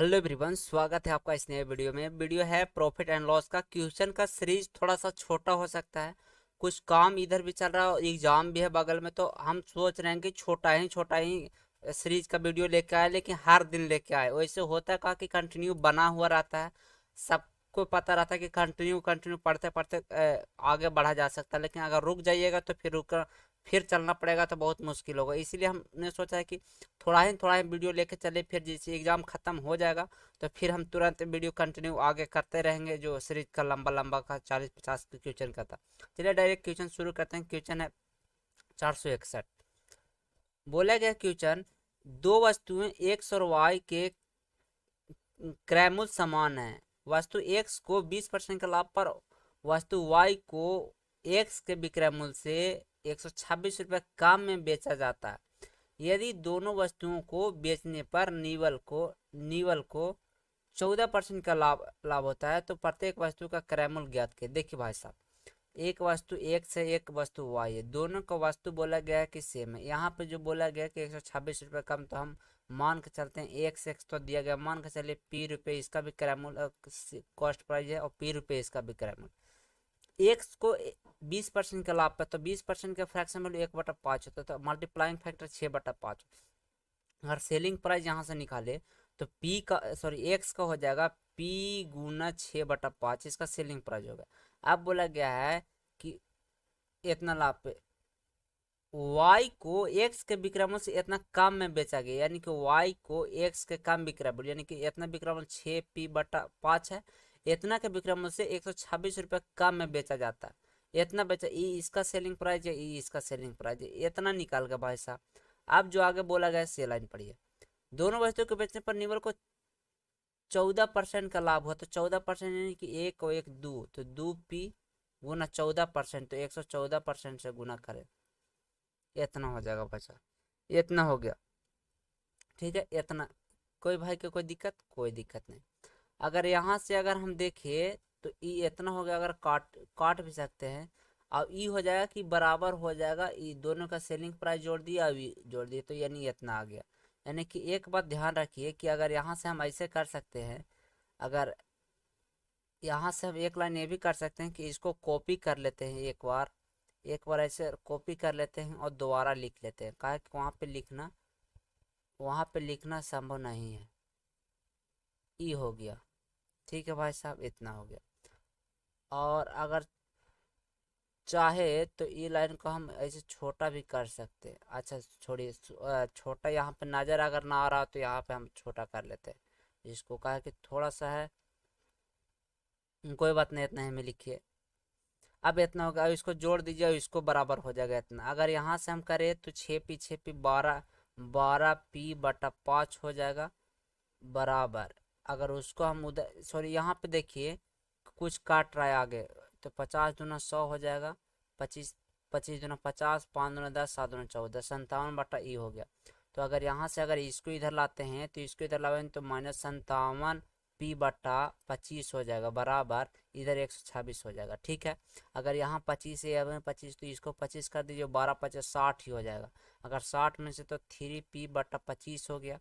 Hello everyone, स्वागत है आपका इस नए वीडियो में। वीडियो है प्रॉफिट एंड लॉस का। क्वेश्चन का सीरीज थोड़ा सा छोटा हो सकता है, कुछ काम इधर भी चल रहा है और एग्जाम भी है बगल में, तो हम सोच रहे हैं कि छोटा ही सीरीज का वीडियो लेके आए, लेकिन हर दिन लेके आए। वैसे होता है का कि कंटिन्यू बना हुआ रहता है, सबको पता रहता है कि कंटिन्यू कंटिन्यू पढ़ते पढ़ते आगे बढ़ा जा सकता है, लेकिन अगर रुक जाइएगा तो फिर चलना पड़ेगा तो बहुत मुश्किल होगा। इसीलिए हमने सोचा है कि थोड़ा ही वीडियो लेके चले, फिर जैसे एग्जाम खत्म हो जाएगा तो फिर हम तुरंत वीडियो कंटिन्यू आगे करते रहेंगे। जो सीरीज का लंबा लंबा का 40-50 क्वेश्चन का था। चलिए डायरेक्ट क्वेश्चन शुरू करते हैं। क्वेश्चन है 461। बोला गया क्वेश्चन, दो वस्तुएं एक्स और वाई के क्रयमूल्य समान है। वस्तु एक्स को 20% के लाभ पर वस्तु वाई को एक्स के विक्रय मूल्य से 126 रुपये कम में बेचा जाता है। यदि दोनों वस्तुओं को बेचने पर नीवल को 14% का लाभ होता है, तो प्रत्येक वस्तु का क्रय मूल्य ज्ञात करें। देखिए भाई साहब, एक वस्तु एक्स है, एक वस्तु वाई है, दोनों का वस्तु बोला गया है कि सेम है। यहाँ पे जो बोला गया है कि 126 रुपये कम, तो हम मान के चलते हैं एक्स एक्स तो दिया गया, मान के चलिए पी रुपये इसका भी क्रय मूल्य कॉस्ट प्राइस है और पी रुपये इसका भी क्रय मूल्य। एक्स को 20% का लाभ पे, तो 20% का फ्रैक्शन वैल्यू 1/5 होता है, तो मल्टीप्लाइंग फैक्टर 6/5। अगर सेलिंग प्राइस यहाँ से निकाले तो एक्स का हो जाएगा पी गुना 6/5, इसका सेलिंग प्राइस होगा। अब बोला गया है कि इतना लाभ पे वाई को एक्स के विक्रय से इतना कम में बेचा गया, यानी कि वाई को एक्स के कम विक्रय मूल्य, यानी कि इतना विक्रय मूल्य 6p/5 है, इतना के विक्रय मूल्य से 126 रुपये कम में बेचा जाता है। इतना बेचा, ई इसका सेलिंग प्राइस है, ई इसका सेलिंग प्राइस है, इतना निकाल गया भाई साहब। अब जो आगे बोला गया सी लाइन पढ़िए। दोनों वस्तुओं के बेचने पर निवल को 14% का लाभ हुआ, तो 14% यानी कि एक को एक दो, तो 2p गुना 14%, तो 114% से गुना करें, इतना हो जाएगा बचा। इतना हो गया, ठीक है। इतना कोई भाई के कोई दिक्कत नहीं। अगर यहाँ से अगर हम देखें तो ई इतना हो गया, अगर काट काट भी सकते हैं। अब ई हो जाएगा कि बराबर हो जाएगा, ई दोनों का सेलिंग प्राइस जोड़ दिया, अब ई जोड़ दिए, तो यानी इतना आ गया। यानी कि एक बात ध्यान रखिए कि अगर यहाँ से हम ऐसे कर सकते हैं, अगर यहाँ से हम एक लाइन ये भी कर सकते हैं कि इसको कॉपी कर लेते हैं, एक बार ऐसे कॉपी कर लेते हैं और दोबारा लिख लेते हैं, कहा कि वहाँ पे लिखना संभव नहीं है। ई हो गया, ठीक है भाई साहब, इतना हो गया। और अगर चाहे तो ई लाइन को हम ऐसे छोटा भी कर सकते हैं। अच्छा छोड़िए, छोटा यहाँ पे नज़र अगर ना आ रहा तो यहाँ पे हम छोटा कर लेते हैं। इसको कहा कि थोड़ा सा है, कोई बात नहीं, इतना ही में लिखिए। अब इतना होगा, अब इसको जोड़ दीजिए और इसको बराबर हो जाएगा इतना। अगर यहाँ से हम करें तो 6p 12p/5 हो जाएगा बराबर। अगर उसको हम उधर सॉरी यहाँ पे देखिए कुछ काट रहा है आगे, तो 50 दूना 100 हो जाएगा, 25 25 दूना 50, 5 दूना 10, 7 दूना 14, 57/e हो गया। तो अगर यहाँ से अगर इसको इधर लाते हैं तो इसको इधर लाएंगे तो -57p/25 हो जाएगा बराबर, इधर 126 हो जाएगा, ठीक है। अगर यहाँ 25 है, 25 तो इसको 25 कर दीजिए, 12×5 = 60 ही हो जाएगा। अगर 60 में से तो 3p/25 हो गया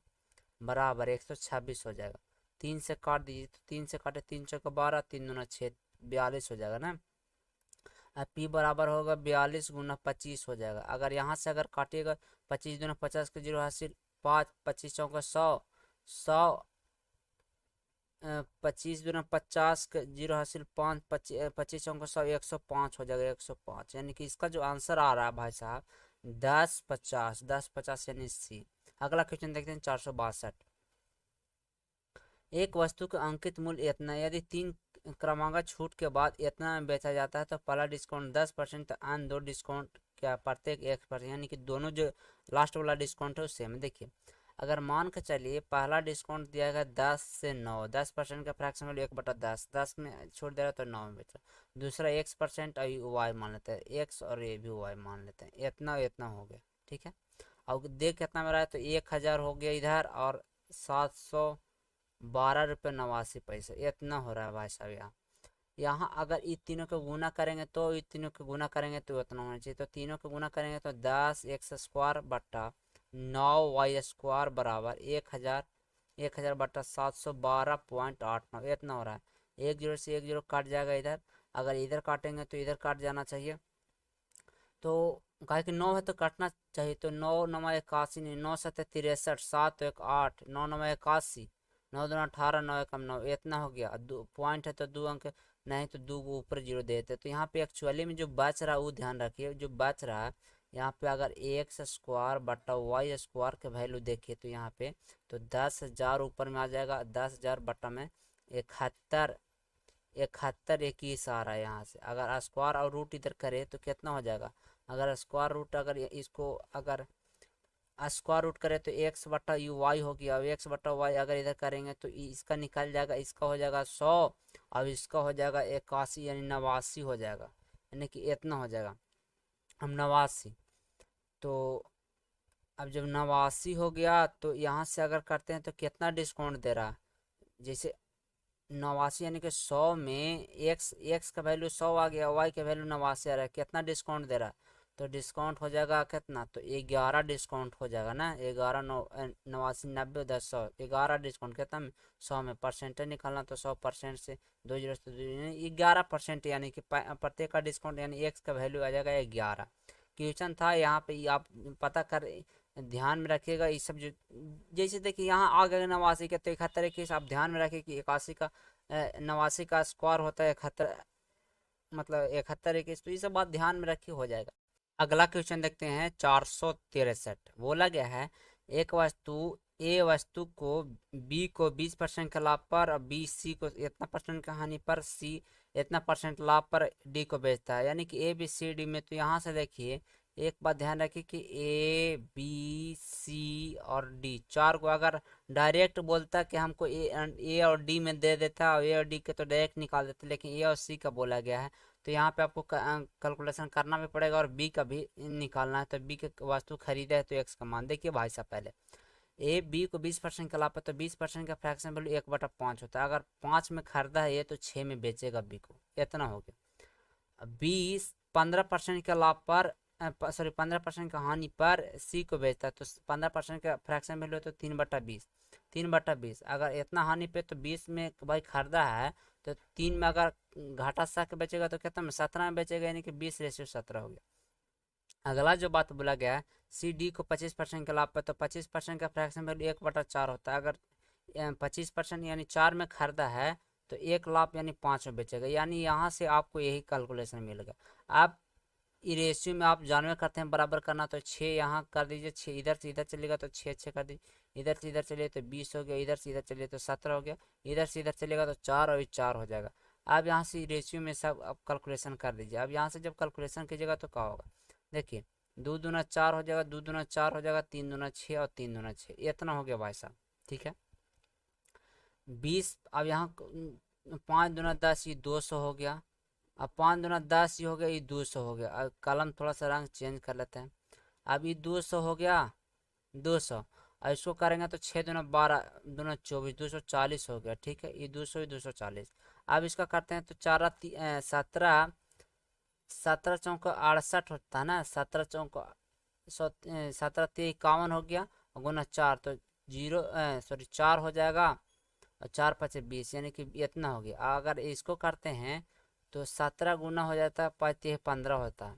बराबर 126 हो जाएगा। 3 से काट दीजिए, तो 3 से काटे 3×4 = 12, 3×2 = 6, 42 हो जाएगा ना। अब p बराबर होगा 42 गुना 25 हो जाएगा। अगर यहाँ से अगर काटिएगा 25 दूना 50 के 0 हासिल 5, 25 चौका 100, 100 25 दूना 50 के 0 हासिल 5, 25 चौका 100, 105 हो जाएगा, 105। यानी कि इसका जो आंसर आ रहा है भाई साहब 1050 यानी सी। अगला क्वेश्चन देखते हैं 462। एक वस्तु का अंकित मूल्य इतना, यदि 3 क्रमांक छूट के बाद इतना में बेचा जाता है, तो पहला डिस्काउंट 10%, तो अन्य दो डिस्काउंट क्या प्रत्येक 1%, यानी कि दोनों जो लास्ट वाला डिस्काउंट है उससे में। देखिए अगर मान के चलिए पहला डिस्काउंट दिया गया 10 से 9, 10% का फ्रैक्शन वैल्यू 1/10, 10 में छोड़ दे रहा तो 9 में बेचा। दूसरा x% वाई मान लेते हैं, एक्स और ये भी वाई मान लेते हैं, इतना इतना हो गया, ठीक है। अब देख कितना में रहा है, तो 1000 हो गया इधर, और 712 रुपये 89 पैसे, इतना हो रहा है भाई साहब। यहाँ अगर इन तीनों को गुना करेंगे तो इतना होना चाहिए, तो तीनों को गुना करेंगे तो 10x² बट्टा 9y² बराबर 1000 1000 बटा 712.89 इतना हो रहा है। एक जीरो से एक जीरो कट जाएगा इधर, अगर इधर काटेंगे तो इधर काट जाना चाहिए। तो कहा कि 9 है तो कटना चाहिए, तो 9 9 81 नहीं, 9 7 63, 7 1 8, 9 9 81, 9 2 18, 9 1 9 इतना हो गया। पॉइंट है तो 2 अंक, नहीं तो 2 को ऊपर जीरो देते। तो यहाँ पे एक्चुअली में जो बच रहा है वो ध्यान रखिए, जो बच रहा है यहाँ पे अगर एक्स स्क्वायर बटा वाई स्क्वायर के वैल्यू देखिए तो यहाँ पे तो 10,000 ऊपर में आ जाएगा, 10,000 बटा में 71, 71 21 आ रहा है यहाँ से। अगर स्क्वायर और रूट इधर करे तो कितना हो जाएगा, अगर स्क्वायर रूट अगर इसको अगर स्क्वायर रूट करे तो एक्स बटा यू वाई हो गया। अब एक्स बटा वाई अगर इधर करेंगे तो इसका निकल जाएगा, इसका हो जाएगा 100 और इसका हो जाएगा 81 यानी 89 हो जाएगा, यानी कि इतना हो जाएगा हम 89। तो अब जब 89 हो गया तो यहाँ से अगर करते हैं तो कितना डिस्काउंट दे रहा है, जैसे 89 यानी कि 100 में एक्स का वैल्यू 100 आ गया, वाई का वैल्यू 89 आ रहा है, कितना डिस्काउंट दे रहा है, तो डिस्काउंट हो जाएगा कितना, तो 11 डिस्काउंट हो जाएगा ना। 11 89 90 10 100, 11 डिस्काउंट कितना में 100 में, परसेंटेज निकालना तो 100% से 2 जीरो से 2 11%, यानी कि प्रत्येक का डिस्काउंट यानी एक्स का वैल्यू आ जाएगा 11। क्वेश्चन था यहाँ पे आप पता कर ध्यान में रखिएगा ये सब। जो जैसे देखिए यहाँ आ गया 89 के, तो 71 से आप ध्यान में रखिए कि 81 का 89 का स्क्वायर होता है 71, मतलब 71 21, तो ये सब बात ध्यान में रखिए हो जाएगा। अगला क्वेश्चन देखते हैं 463। बोला गया है एक वस्तु ए वस्तु को बी को 20% के लाभ पर और बी सी को इतना परसेंट की हानि पर, सी इतना परसेंट लाभ पर डी को बेचता है, यानी कि ए बी सी डी में। तो यहाँ से देखिए एक बात ध्यान रखिए कि ए बी सी और डी चार को अगर डायरेक्ट बोलता कि हमको ए और डी में दे देता और ए और डी के तो डायरेक्ट निकाल देते, लेकिन ए और सी का बोला गया है तो यहाँ पे आपको कैलकुलेशन करना भी पड़ेगा और बी का भी निकालना है। तो बी के वस्तु खरीदा है तो एक्स का मान देखिए भाई साहब, पहले ए बी को 20% का लाभ है तो 20% का फ्रैक्शन वैल्यू 1/5 होता है। अगर 5 में खरीदा है ये तो 6 में बेचेगा बी को, इतना हो गया। बी 15% के लाभ पर सॉरी 15% का हानि पर सी को बेचता है तो 15% का फ्रैक्शन वैल्यू तो 3/20, 3/20। अगर इतना हानि पे तो 20 में भाई खरीदा है तो 3 में अगर घाटा सा के बेचेगा तो कितना में 17 में बेचेगा, यानी कि 20:17 हो गया। अगला जो बात बोला गया है सी डी को 25% का लाभ पे तो 25% का फ्रैक्शन वैल्यू 1/4 होता है। अगर 25% यानी 4 में खरीदा है तो 1 लाभ यानी 5 में बेचेगा, यानी यहाँ से आपको यही कैलकुलेशन मिलेगा। आप रेशियो में आप जानवे करते हैं बराबर करना, तो 6 यहाँ कर दीजिए, 6 इधर से इधर चलेगा तो 6 6 कर दीजिए, इधर से इधर चलिए तो 20 हो गया, इधर से इधर चलिए तो 17 हो गया, इधर से इधर चलेगा तो 4 और 4 हो जाएगा। अब यहाँ से रेशियो में सब आप कैलकुलेशन कर दीजिए। अब यहाँ से जब कैलकुलेशन कीजिएगा तो क्या होगा, देखिए 2 दूना 4 हो जाएगा, 2 दूना 4 हो जाएगा, 3 दूना 6 और 3 दूना 6 इतना हो गया भाई साहब, ठीक है 20। अब यहाँ 5 दूना 10 ये 200 हो गया, अब 5 दूना 10 ये हो गया, ये 200 हो गया। अब कलम थोड़ा सा रंग चेंज कर लेते हैं। अब ये 200 हो गया 200, और इसको करेंगे तो 6 दूना 12 दूना 24 240 हो गया, ठीक है ये 200 240। अब इसका करते हैं तो 4 17 17 चौका 68 होता है ना, 17 चौका 17 51 हो गया और गुना 4 तो 4 हो जाएगा और 4 5 20, यानी कि इतना हो गया। अगर इसको करते हैं तो 17 गुना हो जाता है 5 15 होता है,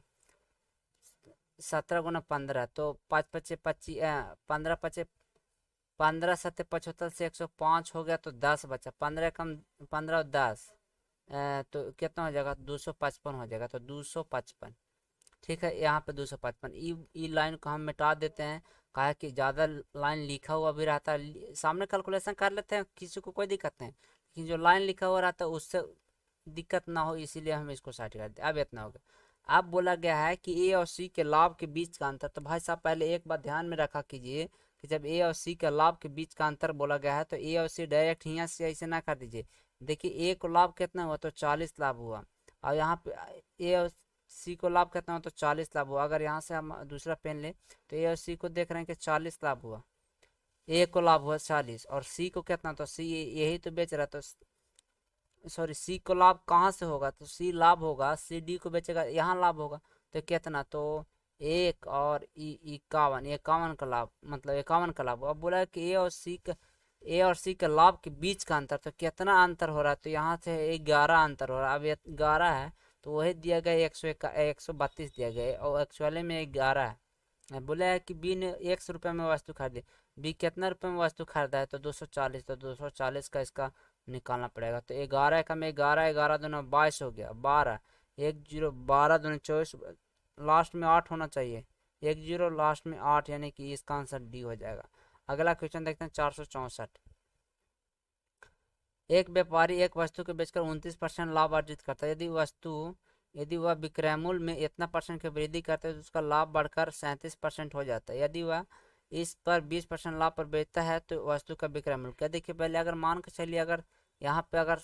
17 गुना 15 तो 5 5 25 15 5 15 7 75 से 105 हो गया तो 10 बचा, 15 कम 15 और 10 तो कितना हो जाएगा 255 हो जाएगा, तो 255 ठीक है। यहाँ पे 255 ई लाइन को हम मिटा देते हैं, कहा कि ज़्यादा लाइन लिखा हुआ भी रहता है, सामने कैलकुलेशन कर लेते हैं किसी को कोई दिक्कत नहीं, लेकिन जो लाइन लिखा हुआ रहता है उससे दिक्कत ना हो इसीलिए हम इसको साइड कर देते। अब इतना हो गया। अब बोला गया है कि ए और सी के लाभ के बीच का अंतर, तो भाई साहब पहले एक बात ध्यान में रखा कीजिए कि जब ए और सी के लाभ के बीच का अंतर बोला गया है तो ए और सी डायरेक्ट यहाँ से ऐसे ना कर दीजिए। देखिए ए को लाभ कितना हुआ तो 40 लाभ हुआ, और यहाँ पे ए और सी को लाभ कितना हुआ तो 40 लाभ हुआ। अगर यहाँ से हम दूसरा पेन ले तो ए और सी को देख रहे हैं कि 40 लाभ हुआ, ए को लाभ हुआ 40 और सी को कितना, तो सी यही तो बेच रहा, तो सॉरी सी को लाभ कहाँ से होगा, तो सी लाभ होगा, सी डी को बेचेगा यहाँ लाभ होगा, तो कितना तो 1 और 51 51 का लाभ, मतलब 51 का लाभ। अब बोला कि ए और सी का ए और सी के लाभ के बीच का अंतर, तो कितना अंतर हो रहा है, तो यहाँ से 11 अंतर हो रहा है। अब ये 11 है तो वही दिया गया 132 दिया गया और एक्चुअली में 11 है। बोला है कि बी ने 100 रुपये में वस्तु खरीदी, बी कितना रुपये में वस्तु खरीदा है, तो 240, तो 240 का इसका निकालना पड़ेगा। तो 11 का में 11, 11 दूना 22 हो गया, 12, 10, 12 दूना 24, लास्ट में 8 होना चाहिए, 10 लास्ट में 8, यानी कि इसका आंसर डी हो जाएगा। अगला क्वेश्चन देखते हैं 464। एक व्यापारी एक वस्तु को बेचकर 29% लाभ अर्जित करता है। यदि वह विक्रय मूल्य में इतना % की वृद्धि करता है तो उसका लाभ बढ़कर 37% हो जाता है। यदि वह इस पर 20% लाभ पर बेचता है तो वस्तु का विक्रय मूल्य क्या। देखिए पहले अगर मान के चलिए, अगर यहाँ पे अगर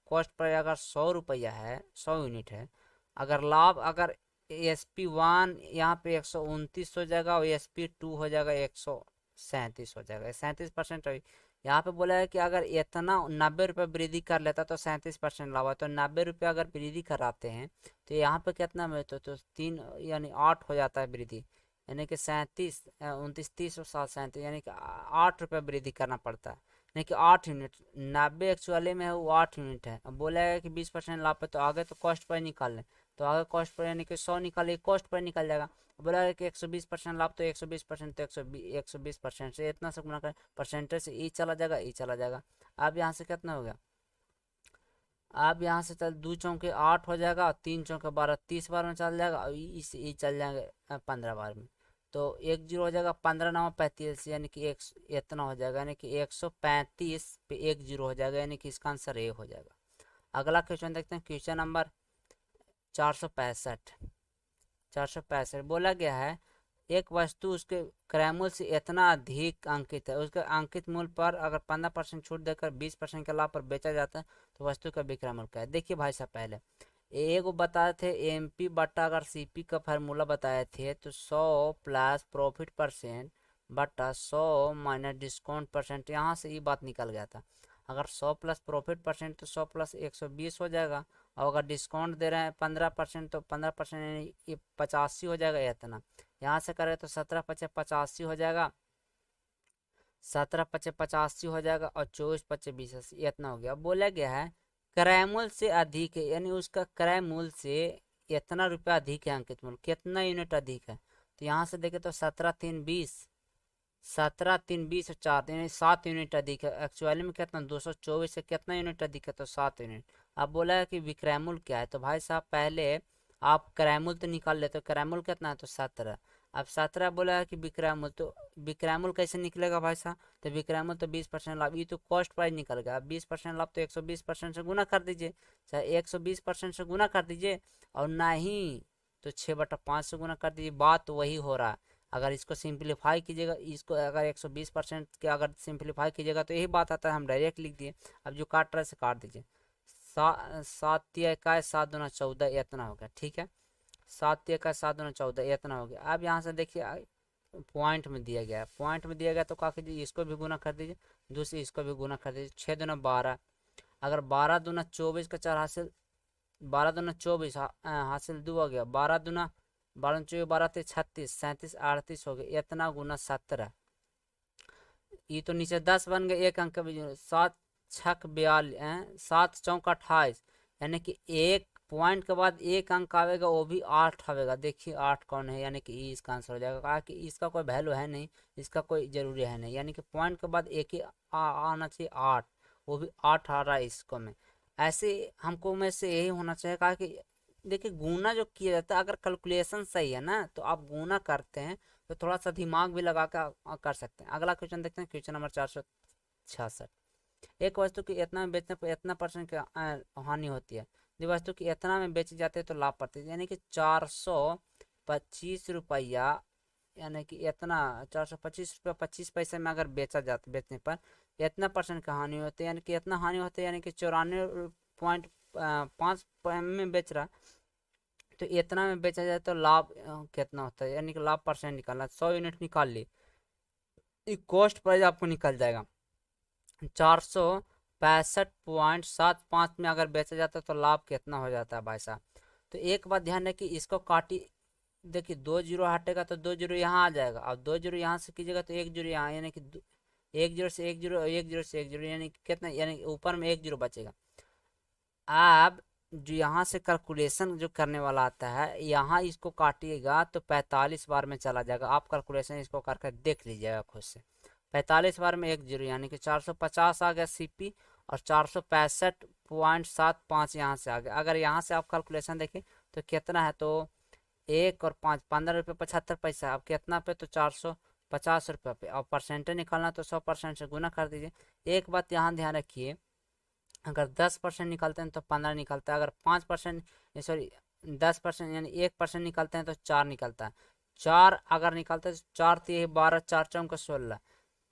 कॉस्ट पर अगर 100 रुपया है, 100 यूनिट है, अगर लाभ अगर SP1 यहाँ पे 129 हो जाएगा और SP2 हो जाएगा 137 हो जाएगा, 37% यहाँ पे बोला है कि अगर इतना 90 रुपये वृद्धि कर लेता तो 37% लाभ है। तो 90 रुपये अगर वृद्धि कराते हैं तो यहाँ पे कितना में, तो 3 यानी 8 हो जाता है वृद्धि, यानी कि 37, 29, 30 और 7, 37, यानी कि 8 रुपये वृद्धि करना पड़ता है, यानी कि 8 यूनिट। 90 एक्चुअली में है वो 8 यूनिट है। अब बोला है कि 20% लाभ पे, तो आगे तो कॉस्ट पर निकाल लें, तो आगे कॉस्ट पर यानी कि 100 निकालिए, कॉस्ट पर निकल जाएगा। बोला है कि 120% लाभ, तो 120%, तो 120% से इतना से गुना करें, परसेंटेज से ई चला जाएगा, ई चला जाएगा। अब यहाँ से कितना हो गया, अब यहाँ से चल 2 चौके 8 हो जाएगा और 3 चौके 12, 30 बार में चल जाएगा और इस ई चल जाएंगे 15 बार में, तो 10 हो जाएगा, 15 9 35, यानी कि एक इतना हो जाएगा, यानी कि 135 पे 10 हो जाएगा, यानी कि इसका आंसर ए हो जाएगा। अगला क्वेश्चन देखते हैं, क्वेश्चन नंबर 465। 465 बोला गया है एक वस्तु उसके क्रय मूल्य से इतना अधिक अंकित है, उसके अंकित मूल्य पर अगर 15% छूट देकर 20% के लाभ पर बेचा जाता है तो वस्तु का विक्रय मूल्य क्या है। देखिए भाई साहब, पहले एक बताए थे MP बट्टा अगर CP का फार्मूला बताए थे, तो 100 प्लस प्रॉफिट परसेंट बट्टा 100 माइनस डिस्काउंट परसेंट, यहाँ से ये बात निकल गया था। अगर 100 प्लस प्रॉफिट परसेंट तो 100 प्लस 120 हो जाएगा, और अगर डिस्काउंट दे रहे हैं 15% तो 15% ये 85 हो जाएगा इतना। यहाँ से करें तो 17 पचे 85 हो जाएगा, 17 पचे 85 हो जाएगा और 24 पचे 20 इतना हो गया। बोला गया है क्रय मूल्य से अधिक है, यानी उसका क्रय मूल्य से इतना रुपया अधिक है, अंकित मूल्य कितना यूनिट अधिक है। तो यहाँ से देखें तो 17 3 20, 17 3 20 और 4 यानी 7 यूनिट अधिक है। एक्चुअली में कितना 224 से कितना यूनिट अधिक है, तो 7 यूनिट। अब बोला है कि विक्रय मूल्य क्या है, तो भाई साहब पहले आप क्रय मूल्य तो निकाल लेते, तो क्रय मूल्य कितना है, तो 17। अब 17 बोला है कि विक्रय मूल्य, तो विक्रय मूल्य कैसे निकलेगा भाई साहब, तो विक्रय मूल्य तो 20% लाभ, ये तो कॉस्ट प्राइस निकल गया। 20% लाभ तो 120% से गुना कर दीजिए, चाहे 120% से गुना कर दीजिए, और नहीं तो 6/5 से गुना कर दीजिए, बात तो वही हो रहा है। अगर इसको सिंप्लीफाई कीजिएगा, इसको अगर 120% के अगर सिंप्लीफाई कीजिएगा तो यही बात आता है, हम डायरेक्ट लिख दिए। अब जो काट रहा है से काट दीजिए, 7 21 7 दूना 14 इतना हो गया, ठीक है। 7 21 7 दूना 14 इतना हो गया। अब यहाँ से देखिए पॉइंट में दिया गया है, पॉइंट में दिया गया तो क्या कीजिए, इसको भी गुना कर दीजिए, दूसरी इसको भी गुना कर दीजिए। 6 दूना 12, अगर 12 दूना 24 का 4 हासिल, 12 दूना 24 हासिल 2 हो गया, 12 दूना 12 24 12 36 37 38 हो गया, इतना गुना 17, ये तो नीचे 10 बन गए, एक अंक 7 छक 42, 7 चौक 28, यानी कि एक पॉइंट के बाद एक अंक आवेगा, वो भी 8 आवेगा। देखिए 8 कौन है, यानी कि इसका आंसर हो जाएगा, कहा कि इसका कोई वैल्यू है नहीं, इसका कोई जरूरी है नहीं, यानी कि पॉइंट के बाद एक ही आना चाहिए 8, वो भी 8 आ रहा है इसको में। ऐसे हमको में से यही होना चाहिए, कहा कि देखिए गुना जो किया जाता है, अगर कैलकुलेशन सही है ना तो आप गुना करते हैं तो थोड़ा सा दिमाग भी लगा कर कर सकते हैं। अगला क्वेश्चन देखते हैं, क्वेश्चन नंबर 466। एक वस्तु की इतना में बेचने पर इतना % की हानि होती है, जो वस्तु की इतना में बेची जाती है तो लाभ पड़ती है, यानी कि 425 रुपया, यानी कि इतना 425 रुपया 25 पैसे में अगर बेचा जाता, बेचने पर इतना % का हानि होती है, यानी कि इतना हानि होती है, यानी कि 94.5 में बेच रहा, तो इतना में बेचा जाए तो लाभ कितना होता है, यानी कि लाभ % निकालना, 100 यूनिट निकाल ली, कॉस्ट प्राइस आपको निकल जाएगा 465.75 में अगर बेचा जाता है तो लाभ कितना हो जाता है भाई साहब। तो एक बात ध्यान रखिए, इसको काटी, देखिए 2 जीरो हटेगा तो 2 जीरो यहाँ आ जाएगा, और 2 जीरो यहाँ से कीजिएगा तो 1 जीरो यहाँ, यानी कि एक जीरो से एक जीरो, एक जीरो से एक जीरो, यानी कितना, यानी ऊपर में एक जीरो बचेगा। अब जो यहाँ से कैलकुलेशन जो करने वाला आता है, यहाँ इसको काटिएगा तो 45 बार में चला जाएगा। आप कैलकुलेशन इसको करके देख लीजिएगा खुद से। 45 बार में एक जीरो, यानी कि 450 आ गया सीपी, और 465.75 यहाँ से आ गया। अगर यहाँ से आप कैलकुलेशन देखें तो कितना है, तो 1 और 5, 15 रुपये 75 पैसा। अब कितना पे, तो 450 रुपये पे। और परसेंटेज निकालना तो 100% से गुना कर दीजिए। एक बात यहाँ ध्यान रखिए, अगर 10% निकालते हैं तो 15 निकलता है, अगर 5% सॉरी 10% यानी 1% निकालते हैं तो 4 निकलता है। 4 अगर निकालते हैं तो 4×3 = 12, 4×4 = 16।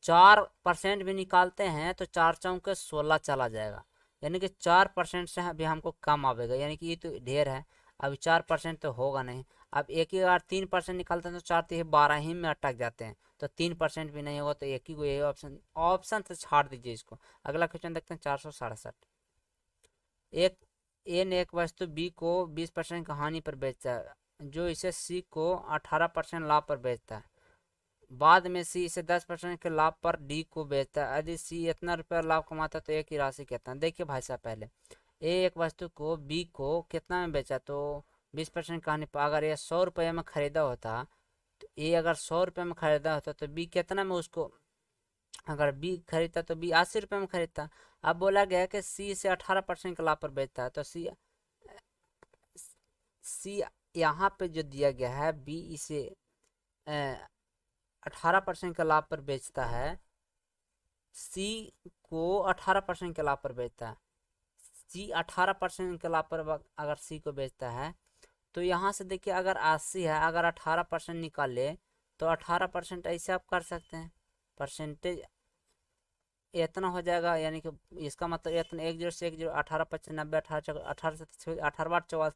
4% भी निकालते हैं तो 4×4 = 16 चला जाएगा, यानी कि 4% से अभी हमको कम आवेगा, यानी कि ये तो ढेर है। अभी 4% तो होगा नहीं। अब एक ही अगर 3% निकालते हैं तो 4×3 = 12 ही में अटक जाते हैं, तो 3% भी नहीं होगा, तो एक ही को, यही ऑप्शन, ऑप्शन से छाड़ दीजिए इसको। अगला क्वेश्चन देखते हैं 467। एक ए ने एक वस्तु बी को 20% की हानि पर बेचा है, जो इसे सी को 18% लाभ पर बेचता है। बाद में सी इसे 10% के लाभ पर डी को बेचता है। यदि सी इतना रुपया लाभ कमाता है तो ए की राशि कितना। देखिए भाई साहब, पहले ए एक वस्तु को बी को कितना में बेचा, तो 20% का हानि पर। अगर ये 100 रुपये में खरीदा होता, तो ए अगर 100 रुपये में खरीदा होता तो बी कितना में उसको, अगर बी खरीदता तो बी 80 रुपये में खरीदता। अब बोला गया है कि सी इसे 18% के लाभ पर बेचता है, तो सी यहाँ पे जो दिया गया है, बी इसे 18% के लाभ पर बेचता है, सी को 18% के लाभ पर बेचता है। सी 18% के लाभ पर अगर सी को बेचता है, तो यहाँ से देखिए, अगर 80 है, अगर 18% निकाले तो 18% ऐसे आप कर सकते हैं, परसेंटेज इतना हो जाएगा, यानी कि इसका मतलब इतना, एक जीरो से एक जीरो, 18×5 = 90,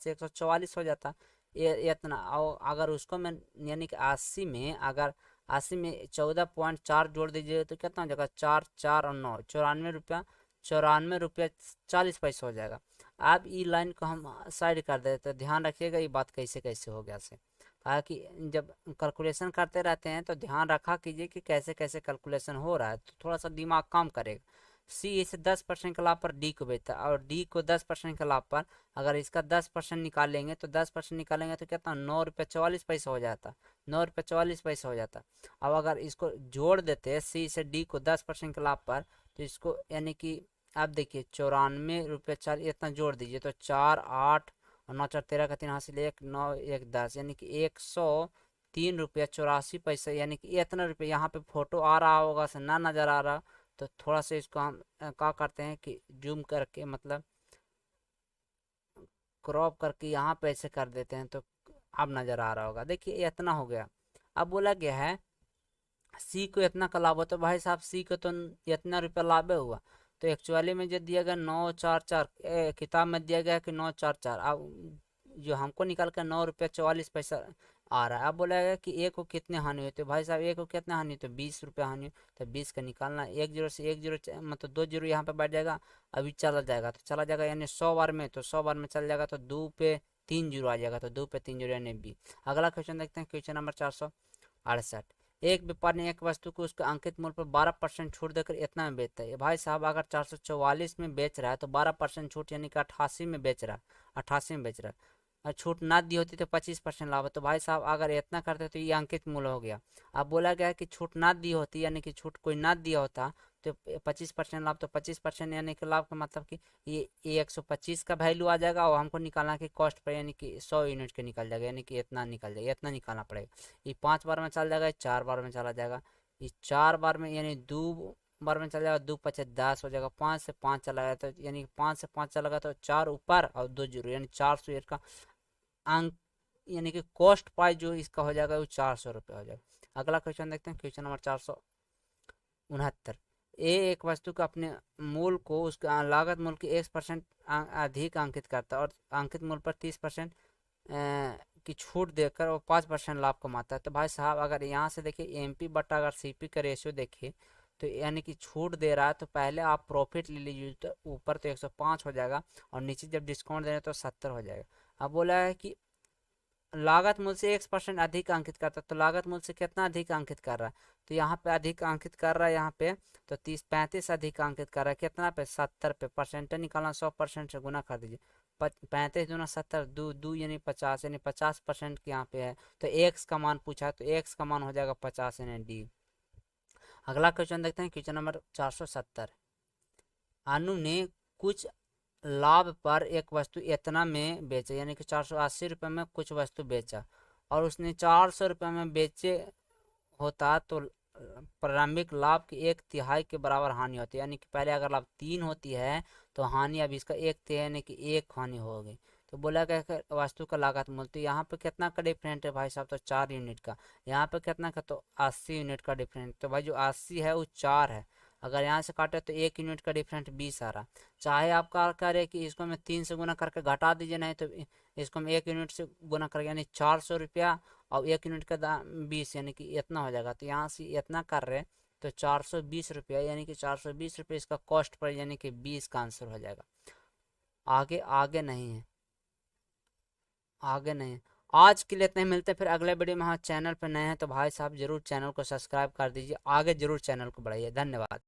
144 हो जाता। ये इतना। और अगर उसको मैं, यानी कि 80 में, अगर 80 में 14.4 जोड़ दीजिए तो कितना हो जाएगा, 4, 4 और 9, 94 रुपया, 94 रुपया 40 पैसे हो जाएगा। अब ई लाइन को हम साइड कर देते, तो ध्यान रखिएगा ये बात कैसे कैसे हो गया से। कहा कि जब कैलकुलेशन करते रहते हैं तो ध्यान रखा कीजिए कि कैसे कैसे कैलकुलेशन हो रहा है, तो थोड़ा सा दिमाग काम करेगा। सी इसे 10% के लाभ पर डी को बेचता है, और डी को 10% के लाभ पर, अगर इसका 10% निकालेंगे तो 10% निकालेंगे तो कितना, 9 रुपया 44 पैसा हो जाता। 9 रुपया 44 पैसा हो जाता। अब अगर इसको जोड़ देते हैं, सी से डी को 10% के लाभ पर, तो इसको यानी कि अब देखिए 94 रुपया 40 इतना जोड़ दीजिए, तो 4, 8 और 9 4 13 का 3 हासिल 1, 9 1 10, यानी कि 103 रुपया 84 पैसा, यानी कि इतना रुपये। यहाँ पे फोटो आ रहा होगा से ना नज़र आ रहा, तो थोड़ा सा इसको हम क्या करते हैं कि जूम करके, मतलब क्रॉप करके यहाँ पे ऐसे कर देते हैं, तो अब नज़र आ रहा होगा। देखिए इतना हो गया। अब बोला गया है सी को इतना का लाभ होता है। भाई साहब, सी को तो इतना रुपया लाभ हुआ, तो एक्चुअली में जो दिया गया 944, किताब में दिया गया कि 944, अब जो हमको निकाल कर 9 रुपया 44 पैसा आ रहा है। अब बोला गया कि ए को कितने हानि हुई, तो भाई साहब ए को कितने हानि हुई, तो 20 रुपया हानि हुई। तो 20 का निकालना, एक जीरो से एक जीरो, मतलब 2 जीरो यहाँ पे बैठ जाएगा। अभी चला जाएगा तो चला जाएगा, यानी 100 बार में, तो 100 बार में चल जाएगा, तो 2 पे 3 जीरो आ जाएगा, तो 2 पे 3 जीरो यानी बी। अगला क्वेश्चन देखते हैं, क्वेश्चन नंबर 468। एक व्यापारी एक वस्तु को उसके अंकित मूल्य पर 12% छूट देकर इतना में बेचता है। भाई साहब, अगर 444 में बेच रहा है तो 12% छूट, यानी कि 88 में बेच रहा है, 88 में बेच रहा है। और छूट ना दी होती तो 25% लाभ है। तो भाई साहब, अगर इतना करते तो ये अंकित मूल्य हो गया। अब बोला गया है कि छूट ना दी होती, यानी कि छूट कोई ना दिया होता तो 25% लाभ, तो 25% यानी कि लाभ का मतलब कि ये 125 का वैल्यू आ जाएगा, और हमको निकालना कि कॉस्ट पर, यानी कि 100 यूनिट के निकल जाएगा, यानी कि इतना निकल जाएगा, इतना निकालना पड़ेगा। ये 5 बार में चल जाएगा, 4 बार में चला जाएगा, ये 4 बार में, यानी 2 बार में चल जाएगा, 2×5 = 10 हो जाएगा, 5 से 5 चला गया तो, यानी 5 से 5 चला गया तो 4 ऊपर और 2 जीरो, यानी 400 का अंक, यानी कि कॉस्ट प्राइस जो इसका हो जाएगा वो 400 रुपये हो जाएगा। अगला क्वेश्चन देखते हैं, क्वेश्चन नंबर 469। ए एक वस्तु का अपने मूल को उसके लागत मूल्य की 1% अधिक अंकित करता है, और अंकित मूल्य पर 30% की छूट देकर वो 5% लाभ कमाता है। तो भाई साहब, अगर यहाँ से देखिए एमपी बटा अगर सीपी का रेशियो देखिए, तो यानी कि छूट दे रहा है, तो पहले आप प्रॉफिट ले लीजिए, तो ऊपर तो 105 हो जाएगा, और नीचे जब डिस्काउंट दे रहे हैं तो 70 हो जाएगा। अब बोला है कि लागत मूल्य से 1% अधिक अंकित करता है, तो लागत मूल्य से कितना अधिक अंकित कर रहा है, तो यहाँ पे अधिक अंकित कर रहा है यहाँ पे, तो 35 अधिक अंकित कर रहा है, कितना पे 70 पे, परसेंट निकालना 100% से गुना कर दीजिए, 35 दूना 70, दो दो यानी 50, यानी 50% के यहाँ पे है, तो एक्स का मान पूछा है, तो एक्स का मान हो जाएगा 50 यानी डी। अगला क्वेश्चन देखते हैं, क्वेश्चन नंबर 470। अनु ने कुछ लाभ पर एक वस्तु इतना में बेचा, यानी कि 480 रुपये में कुछ वस्तु बेचा, और उसने 400 रुपये में बेचे होता तो प्रारंभिक लाभ की 1/3 के बराबर हानि होती है, यानी कि पहले अगर लाभ 3 होती है तो हानि अब इसका 1/3 यानी कि 1 हानि होगी। तो बोला गया वस्तु का लागत मूल्य, तो यहाँ पे कितना का डिफरेंट है भाई साहब, तो 4 यूनिट का, यहाँ पे कितना का, तो 80 यूनिट का डिफरेंट, तो भाई जो 80 है वो 4 है, अगर यहाँ से काटे तो 1 यूनिट का डिफरेंट 20 आ रहा। चाहे आप क्या करें कि इसको मैं 3 से गुना करके घटा दीजिए, नहीं तो इसको हम 1 यूनिट से गुना करके, यानी 400 रुपया और 1 यूनिट का दाम 20, यानी कि इतना हो जाएगा, तो यहाँ से इतना कर रहे हैं तो 420 रुपया, यानी कि 420 रुपये इसका कॉस्ट पर, यानी कि 20 का आंसर हो जाएगा। आगे आगे नहीं है, आगे नहीं है। आज के लिए इतने मिलते हैं फिर अगले वीडियो में। हाँ, चैनल पर नए हैं तो भाई साहब जरूर चैनल को सब्सक्राइब कर दीजिए, आगे जरूर चैनल को बढ़ाइए। धन्यवाद।